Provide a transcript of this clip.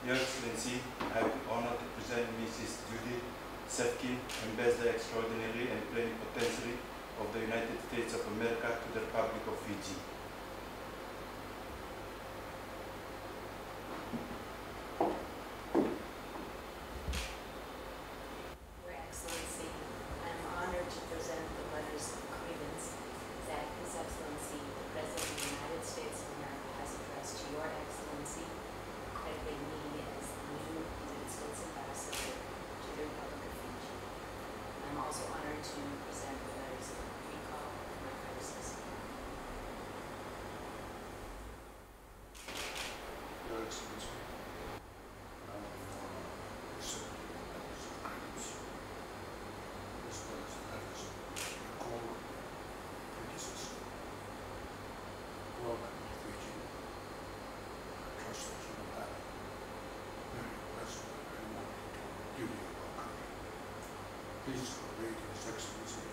Your Excellency, I have the honor to present Mrs. Judy Sefkin, Ambassador Extraordinary and Plenipotentiary of the United States of America to the Republic of Fiji. Your Excellency, I am honored to present the letters of credence that His Excellency, the President of the United States of America, has addressed to Your Excellency, crediting me as the new United States Ambassador to the Republic of Fiji. I am also honored to present the letters of recall of my predecessor. Your Excellency, I will accept the letters of credence, as well as the letters of recall of my predecessor. Welcome to Fiji. I trust that you will have very pleasant and very wonderful duty of our country. Please obey His Excellency